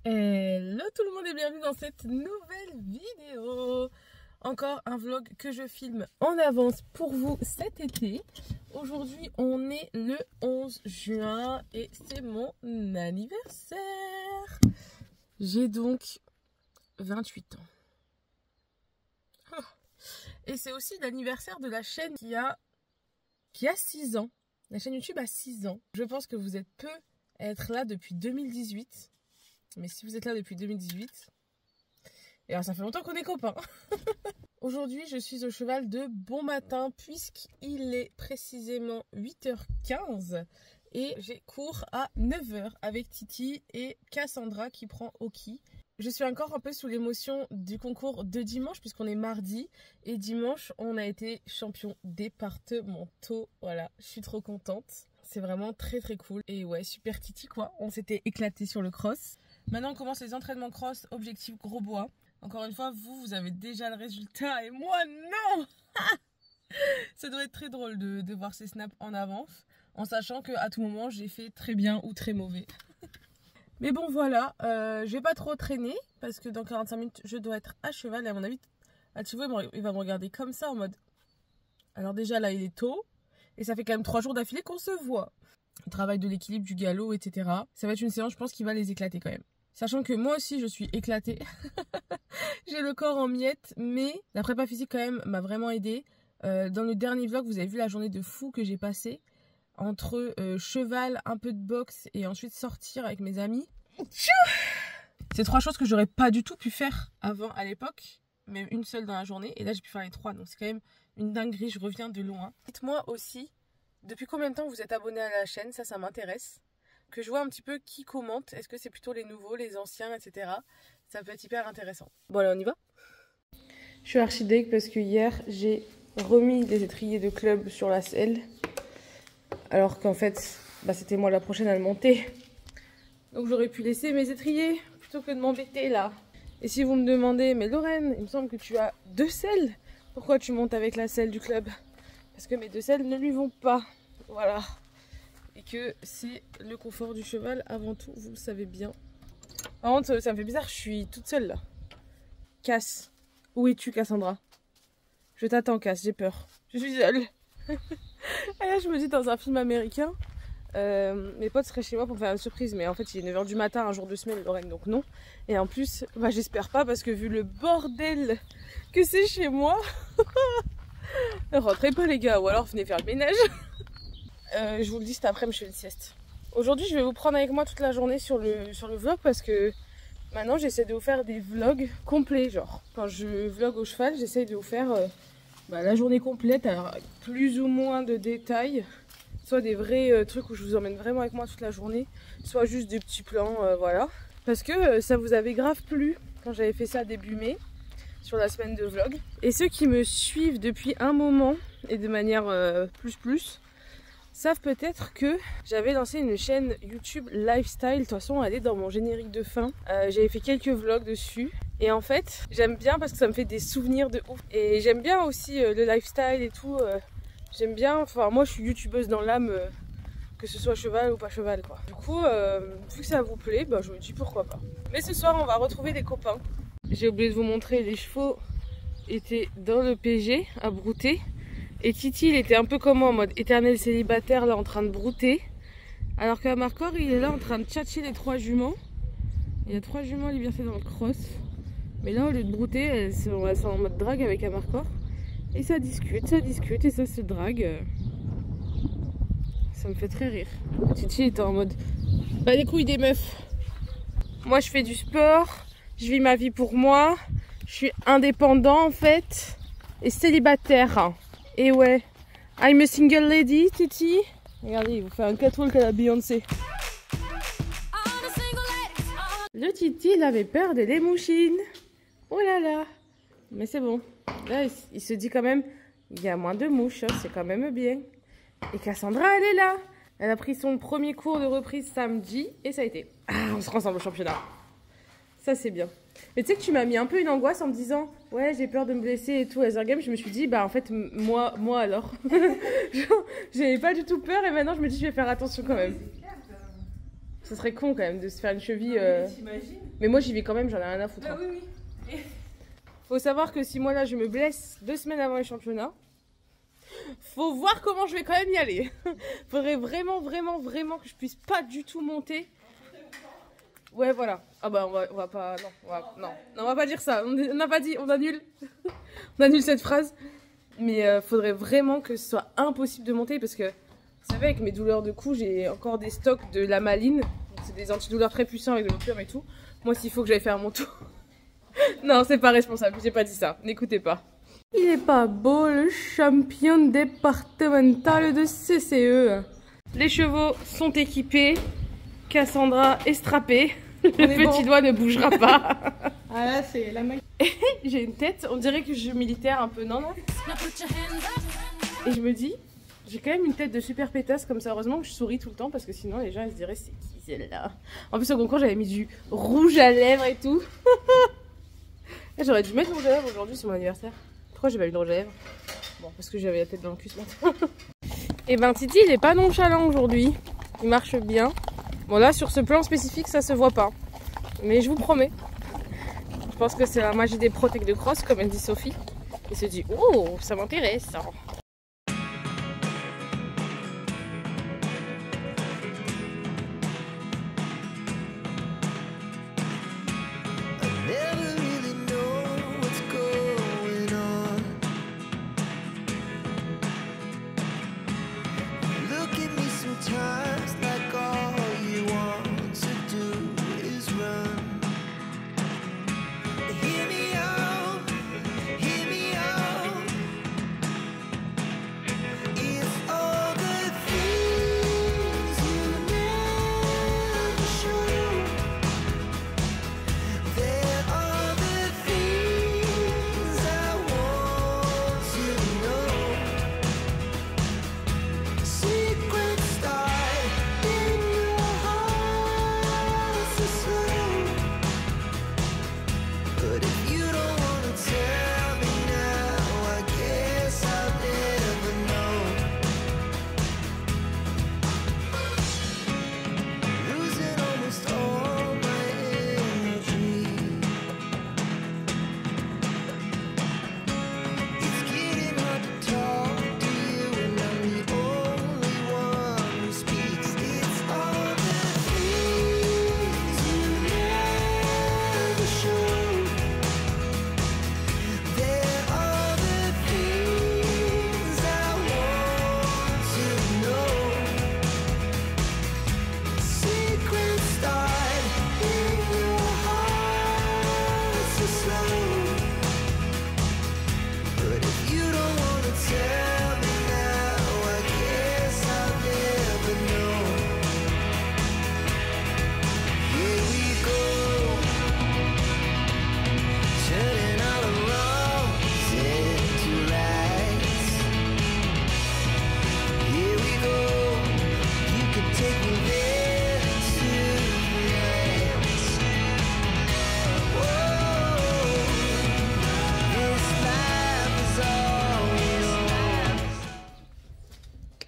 Hello tout le monde et bienvenue dans cette nouvelle vidéo. Encore un vlog que je filme en avance pour vous cet été. Aujourd'hui on est le 11 juin et c'est mon anniversaire. J'ai donc 28 ans. Et c'est aussi l'anniversaire de la chaîne qui a 6 ans. La chaîne YouTube a 6 ans. Je pense que vous êtes peu à être là depuis 2018. Mais si vous êtes là depuis 2018, et alors ça fait longtemps qu'on est copains. Aujourd'hui, je suis au cheval de bon matin puisqu'il est précisément 8h15 et j'ai cours à 9h avec Titi et Cassandra qui prend Oki. Je suis encore un peu sous l'émotion du concours de dimanche puisqu'on est mardi et dimanche on a été champion départementaux. Voilà, je suis trop contente. C'est vraiment très très cool et ouais, super Titi quoi. On s'était éclaté sur le cross. Maintenant on commence les entraînements cross, objectif Grosbois. Encore une fois, vous avez déjà le résultat et moi non. Ça doit être très drôle de voir ces snaps en avance, en sachant qu'à tout moment j'ai fait très bien ou très mauvais. Mais bon voilà, je vais pas trop traîner parce que dans 45 minutes je dois être à cheval et à mon avis, Altivo il va me regarder comme ça en mode... Alors déjà là il est tôt et ça fait quand même 3 jours d'affilée qu'on se voit. Le travail de l'équilibre, du galop, etc. Ça va être une séance je pense qui va les éclater quand même. Sachant que moi aussi je suis éclatée. J'ai le corps en miettes, mais la prépa physique quand même m'a vraiment aidée. Dans le dernier vlog, vous avez vu la journée de fou que j'ai passée. Entre cheval, un peu de boxe et ensuite sortir avec mes amis. C'est 3 choses que j'aurais pas du tout pu faire avant à l'époque. Même une seule dans la journée. Et là j'ai pu faire les 3. Donc c'est quand même une dinguerie, je reviens de loin. Dites-moi aussi, depuis combien de temps vous êtes abonné à la chaîne? Ça m'intéresse. Que je vois un petit peu qui commente. Est-ce que c'est plutôt les nouveaux, les anciens, etc. Ça peut être hyper intéressant. Bon allez, on y va. Je suis archi deg parce que hier, j'ai remis les étriers de club sur la selle. Alors qu'en fait, c'était moi la prochaine à le monter. Donc j'aurais pu laisser mes étriers plutôt que de m'embêter là. Et si vous me demandez, mais Lorraine, il me semble que tu as 2 selles. Pourquoi tu montes avec la selle du club? Parce que mes 2 selles ne lui vont pas. Voilà. Et que c'est le confort du cheval avant tout, vous le savez bien. Par contre, ça me fait bizarre, je suis toute seule là. Cass, où es-tu Cassandra? Je t'attends Cass, j'ai peur. Je suis seule. Et là je me dis dans un film américain, mes potes seraient chez moi pour me faire une surprise. Mais en fait il est 9h du matin, un jour de semaine Lorraine, donc non. Et en plus, j'espère pas parce que vu le bordel que c'est chez moi. Rentrez pas les gars, ou alors venez faire le ménage. Je vous le dis cet après-midi, je fais une sieste. Aujourd'hui, je vais vous prendre avec moi toute la journée sur le vlog parce que maintenant, j'essaie de vous faire des vlogs complets. Genre, quand je vlog au cheval, j'essaie de vous faire la journée complète, alors avec plus ou moins de détails. Soit des vrais trucs où je vous emmène vraiment avec moi toute la journée, soit juste des petits plans, voilà. Parce que ça vous avait grave plu quand j'avais fait ça début mai, sur la semaine de vlog. Et ceux qui me suivent depuis un moment, et de manière plus, savent peut-être que j'avais lancé une chaîne YouTube lifestyle. De toute façon elle est dans mon générique de fin. J'avais fait quelques vlogs dessus et en fait j'aime bien parce que ça me fait des souvenirs de ouf. Et j'aime bien aussi le lifestyle et tout. J'aime bien, enfin moi je suis youtubeuse dans l'âme, que ce soit cheval ou pas cheval quoi. Du coup vu que ça vous plaît, je me dis pourquoi pas. Mais ce soir on va retrouver des copains. J'ai oublié de vous montrer, les chevaux étaient dans le PG à brouter. Et Titi, il était un peu comme moi, en mode éternel célibataire, là, en train de brouter. Alors qu'à Marcor, il est là, en train de tchatcher les 3 juments. Il y a 3 juments libertés dans le cross. Mais là, au lieu de brouter, elles sont en mode drague avec Amarcor. Et ça discute, et ça se drague. Ça me fait très rire. Titi était en mode, les couilles des meufs. Moi, je fais du sport, je vis ma vie pour moi. Je suis indépendant, en fait, et célibataire. Et ouais, I'm a single lady, Titi. Regardez, il vous fait un catwalk à la Beyoncé. Le Titi, il avait peur des lémouchines. Oh là là. Mais c'est bon. Là, il se dit quand même, il y a moins de mouches, hein, c'est quand même bien. Et Cassandra, elle est là. Elle a pris son premier cours de reprise samedi et ça a été. Ah, on se rend ensemble au championnat. Ça, c'est bien. Mais tu sais que tu m'as mis un peu une angoisse en me disant ouais j'ai peur de me blesser et tout à Laser Game. Je me suis dit en fait moi alors. J'avais pas du tout peur et maintenant je me dis je vais faire attention quand même. Ce serait con quand même de se faire une cheville. T'imagines Mais moi j'y vais quand même, j'en ai rien à foutre. Bah oui, oui. Faut savoir que si moi là je me blesse 2 semaines avant les championnats, faut voir comment je vais quand même y aller. Faudrait vraiment que je puisse pas du tout monter. Ouais voilà. Ah bah on va pas... Non, on va pas dire ça. On n'a pas dit, on annule. On annule cette phrase. Mais faudrait vraiment que ce soit impossible de monter parce que vous savez avec mes douleurs de cou j'ai encore des stocks de Lamaline. C'est des antidouleurs très puissants avec de l'opium et tout. Moi s'il faut que j'aille faire mon tour. Non, c'est pas responsable, j'ai pas dit ça, n'écoutez pas. Il est pas beau le champion départemental de CCE. Les chevaux sont équipés, Cassandra est strappée, le petit doigt ne bougera pas. Ah là, c'est la magie. J'ai une tête, on dirait que je suis militaire un peu, non là. Et je me dis, j'ai quand même une tête de super pétasse comme ça, heureusement que je souris tout le temps parce que sinon les gens ils se diraient c'est qui celle-là. En plus au concours j'avais mis du rouge à lèvres et tout. J'aurais dû mettre mon rouge à lèvres aujourd'hui, c'est mon anniversaire. Pourquoi j'ai pas eu de rouge à lèvres? Bon, parce que j'avais la tête dans le cul ce matin. Et ben Titi, il est pas nonchalant aujourd'hui. Il marche bien. Bon là, sur ce plan spécifique, ça se voit pas. Mais je vous promets. Je pense que c'est la magie des protèques de cross, comme elle dit Sophie. Il se dit, oh, ça m'intéresse.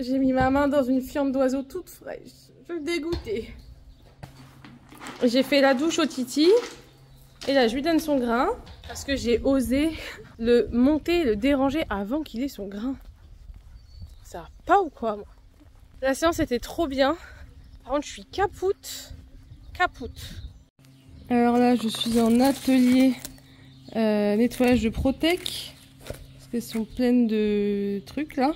J'ai mis ma main dans une fiente d'oiseau toute fraîche. Je suis dégoûtée. J'ai fait la douche au Titi. Et là, je lui donne son grain. Parce que j'ai osé le monter, le déranger avant qu'il ait son grain. Ça va pas ou quoi, moi? La séance était trop bien. Par contre, je suis capoute. Alors là, je suis en atelier nettoyage de Protec. Parce qu'elles sont pleines de trucs là.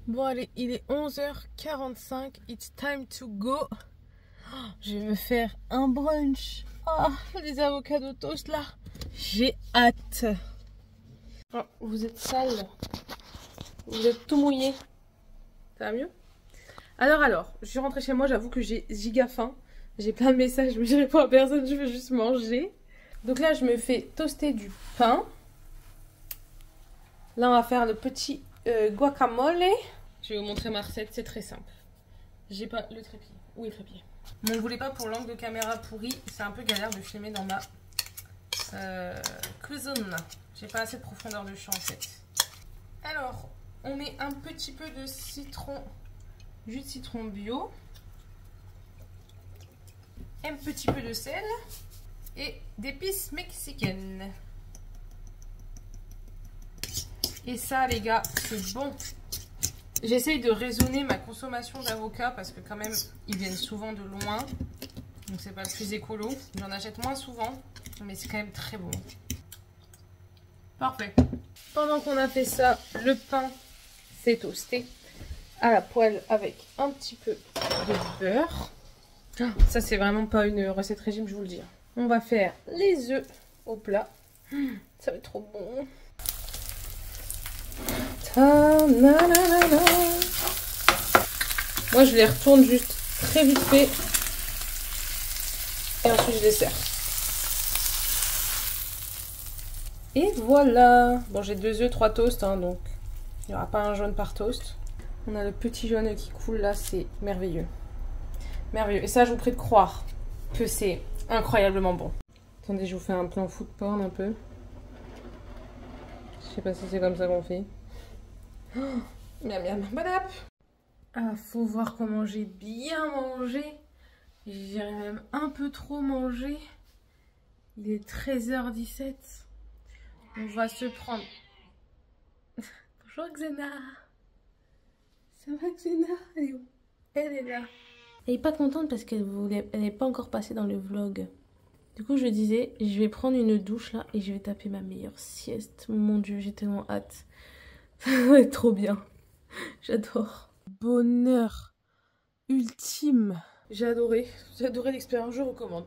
Bon allez, il est 11h45, it's time to go. Oh, je vais me faire un brunch. Oh, les avocats toast là. J'ai hâte. Oh, vous êtes sale. Vous êtes tout mouillé. Ça va mieux? Alors, je suis rentrée chez moi, j'avoue que j'ai giga faim. J'ai plein de messages, mais je réponds à personne, je veux juste manger. Donc là, je me fais toaster du pain. Là, on va faire le petit guacamole. Je vais vous montrer ma recette, c'est très simple. J'ai pas le trépied. Où est le trépied? Ne voulez pas pour l'angle de caméra pourri, c'est un peu galère de filmer dans ma cuisine. J'ai pas assez de profondeur de champ en fait. Alors, on met un petit peu de citron, jus de citron bio. Un petit peu de sel. et d'épices mexicaines. Et ça les gars, c'est bon. J'essaye de raisonner ma consommation d'avocats parce que quand même ils viennent souvent de loin. Donc c'est pas le plus écolo. J'en achète moins souvent, mais c'est quand même très bon. Parfait. Pendant qu'on a fait ça, le pain s'est toasté à la poêle avec un petit peu de beurre. Ça c'est vraiment pas une recette régime, je vous le dis. On va faire les œufs au plat. Ça va être trop bon. Moi je les retourne juste très vite fait et ensuite je les sers. Et voilà. Bon, j'ai 2 œufs, 3 toasts, hein, donc il n'y aura pas un jaune par toast. On a le petit jaune qui coule là, c'est merveilleux. Merveilleux. Et ça, je vous prie de croire que c'est incroyablement bon. Attendez, je vous fais un plan food porn un peu. Je sais pas si c'est comme ça qu'on fait. Oh, miam miam, bon app. Ah, faut voir comment j'ai bien mangé. J'ai même un peu trop mangé. Il est 13h17. On va se prendre... Bonjour Xena. Ça va Xena? Elle est où? Elle est là. Elle est pas contente parce qu'elle n'est pas encore passée dans le vlog. Du coup je disais, je vais prendre une douche là et je vais taper ma meilleure sieste. Mon dieu, j'ai tellement hâte. Ça va être trop bien. J'adore. Bonheur ultime. J'ai adoré l'expérience, je recommande.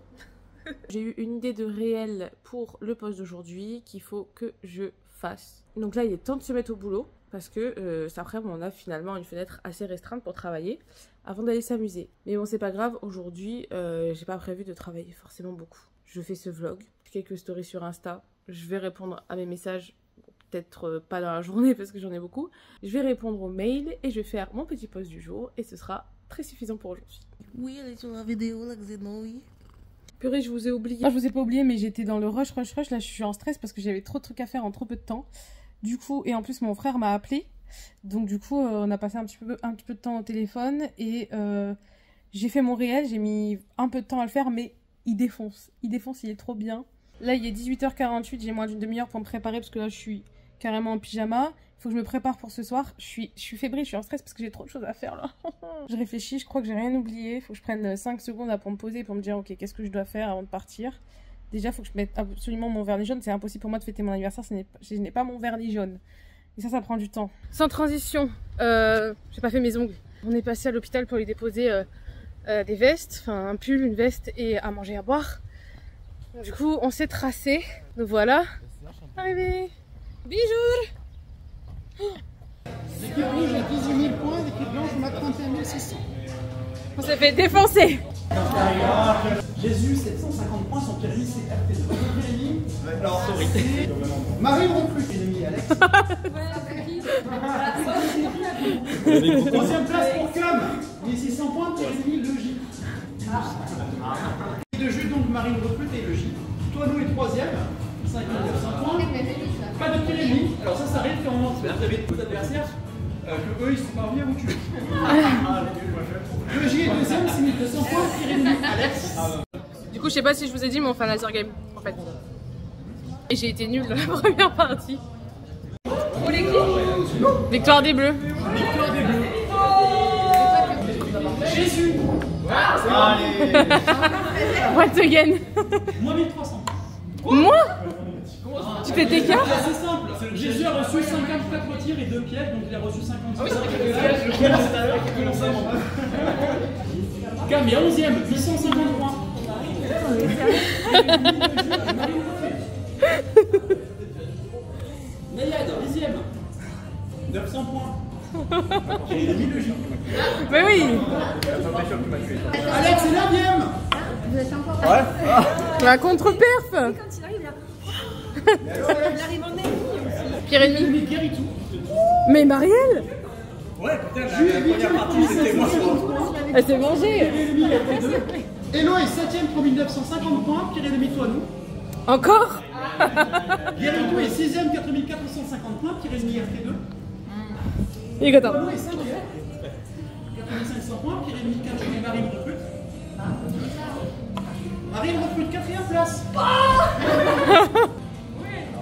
J'ai eu une idée de réel pour le post d'aujourd'hui qu'il faut que je fasse. Donc là il est temps de se mettre au boulot parce que cet après on a finalement une fenêtre assez restreinte pour travailler avant d'aller s'amuser. Mais bon c'est pas grave, aujourd'hui j'ai pas prévu de travailler forcément beaucoup. Je fais ce vlog, quelques stories sur Insta, je vais répondre à mes messages, peut-être pas dans la journée parce que j'en ai beaucoup. Je vais répondre aux mails et je vais faire mon petit post du jour et ce sera très suffisant pour aujourd'hui. Oui, elle est sur la vidéo là, Xena, oui. Purée, je vous ai oublié. Moi, je vous ai pas oublié, mais j'étais dans le rush. Là, je suis en stress parce que j'avais trop de trucs à faire en trop peu de temps. Du coup, et en plus, mon frère m'a appelé. Donc, du coup, on a passé un petit peu de temps au téléphone. Et j'ai fait mon réel. J'ai mis un peu de temps à le faire, mais il défonce. Il défonce, il est trop bien. Là, il est 18h48. J'ai moins d'une demi-heure pour me préparer parce que là, je suis carrément en pyjama. Il faut que je me prépare pour ce soir. Je suis fébrile, je suis en stress parce que j'ai trop de choses à faire là. Je réfléchis, je crois que j'ai rien oublié. Il faut que je prenne 5 secondes pour me poser, pour me dire ok, qu'est-ce que je dois faire avant de partir. Déjà, il faut que je mette absolument mon vernis jaune. C'est impossible pour moi de fêter mon anniversaire, je n'ai pas mon vernis jaune. Et ça prend du temps. Sans transition, j'ai pas fait mes ongles. On est passé à l'hôpital pour lui déposer des vestes, enfin un pull, une veste et à manger, à boire. Du coup, on s'est tracé. Donc voilà. Arrivé. Bisous. L'équipe rouge a 18 000 points, l'équipe blanche on a 31 600. On s'est fait défoncer. Jésus, 750 points, son Pierre-Louis, c'est RT2. Jérémy, alors, sorry. Marie non plus. Jérémy, Alex. Troisième place pour Com, 1600 points, Jérémy, le J. De jeu, donc Marine recrute et le J. Toi, nous, est troisième, 5900 points. Pas de Jérémy. Alors ça arrive quand vous avez deux adversaires que eux ils sont parvenus à vous tuer. Le J est deuxième, 6200 points, Jérémy, Alex. Du coup, je sais pas si je vous ai dit, mais on fait un laser game en fait. Et j'ai été nulle dans la première partie. Pour les qui? Victoire des Bleus. Victoire des Bleus. Jésus. Allez. What again? Moins 1300. Moi? Tu fais tes cartes? C'est simple. Jésus a reçu 54 tirs et 2 pièges, donc il a reçu 50. Ah oui, Cam est 11ème, 850 points. Nayad, 10ème, 900 points. Et il a mis le J. Mais oui. Alex est 9ème. Vous êtes encore La contre-perf. quand il arrive là. Il arrive en ennemi aussi. Pierre et demi. Pierre et tout. Mais Marielle? Ouais, putain, la première partie c'était moi. Elle s'est mangée. Hello est 7ème pour 1950 points, Pierre et demi, toi nous. Encore? Guéritou est 6ème, 4450 points, Pierre et demi, RT2. Il est content. Hello est 5ème, 4500 points, Pierre et demi, 4 et Marine recrute. Marine recrute 4ème place.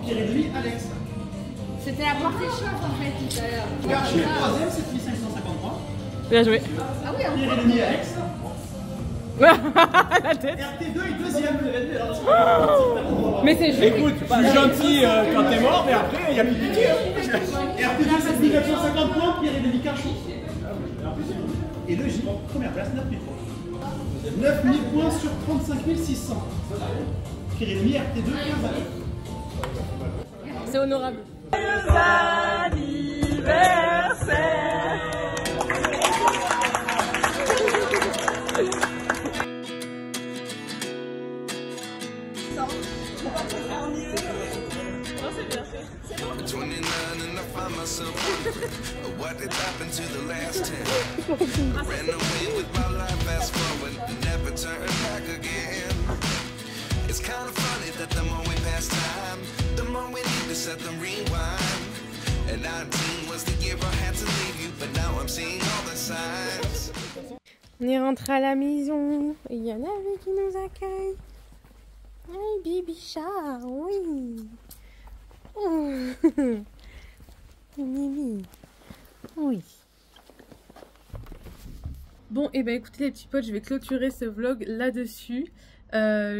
Pierre et demi, Alex. C'était la portée chauffe en fait tout à l'heure. Garchier 3ème, 7553. Bien joué. Ah oui, Pierre et demi, Alex. La tête. RT2 est 2ème. Mais c'est juste. Écoute, je suis gentil quand t'es mort, mais après, il y a plus de pitié. RT2, 7450 points, Pierre et demi, Carchot. Et le J, première place, 9000 points. 9000 points sur 35 600. Pierre et demi, RT2, 15 années. C'est honorable. What did happen to the last 10? I ran away with my life, fast forward, never turn back again. It's kind of funny that the more we pass time, the more we need to set them rewind. And 19 was the year I had to leave you, but now I'm seeing all the signs. On est rentré à la maison. Il y en avait qui nous accueillent. Oui, Bibicha, oui. Oh. Mimi. Oui. Bon, et ben écoutez les petits potes, je vais clôturer ce vlog là-dessus.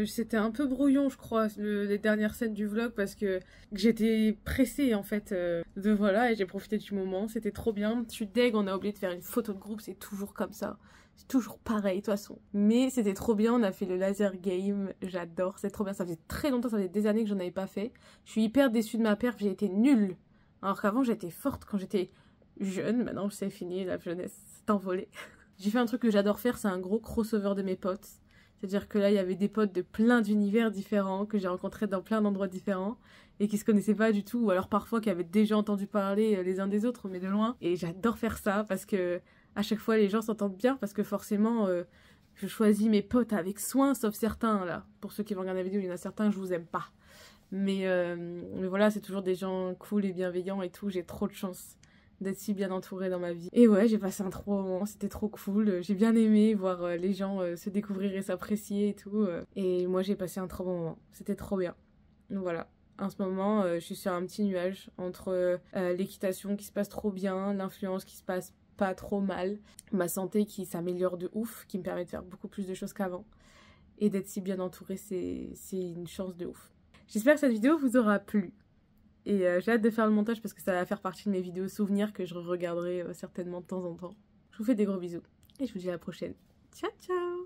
C'était un peu brouillon je crois les dernières scènes du vlog parce que j'étais pressée en fait de voilà, et j'ai profité du moment, c'était trop bien. Je suis deg, on a oublié de faire une photo de groupe, c'est toujours comme ça, c'est toujours pareil de toute façon, mais c'était trop bien. On a fait le laser game, j'adore, c'est trop bien, ça faisait très longtemps, ça faisait des années que j'en avais pas fait. Je suis hyper déçue de ma perf, j'ai été nulle alors qu'avant j'étais forte quand j'étais jeune. Maintenant c'est fini, la jeunesse s'est envolée. J'ai fait un truc que j'adore faire, c'est un gros crossover de mes potes. C'est-à-dire que là, il y avait des potes de plein d'univers différents que j'ai rencontrés dans plein d'endroits différents et qui se connaissaient pas du tout, ou alors parfois qui avaient déjà entendu parler les uns des autres, mais de loin. Et j'adore faire ça parce que à chaque fois, les gens s'entendent bien parce que forcément, je choisis mes potes avec soin, sauf certains là. Pour ceux qui vont regarder la vidéo, il y en a certains que je vous aime pas. Mais voilà, c'est toujours des gens cool et bienveillants et tout. J'ai trop de chance d'être si bien entourée dans ma vie. Et ouais, j'ai passé un trop bon moment, c'était trop cool. J'ai bien aimé voir les gens se découvrir et s'apprécier et tout. Et moi, j'ai passé un trop bon moment. C'était trop bien. Donc voilà. En ce moment, je suis sur un petit nuage entre l'équitation qui se passe trop bien, l'influence qui se passe pas trop mal, ma santé qui s'améliore de ouf, qui me permet de faire beaucoup plus de choses qu'avant. Et d'être si bien entourée, c'est une chance de ouf. J'espère que cette vidéo vous aura plu. Et j'ai hâte de faire le montage parce que ça va faire partie de mes vidéos souvenirs que je regarderai certainement de temps en temps. Je vous fais des gros bisous et je vous dis à la prochaine. Ciao ciao!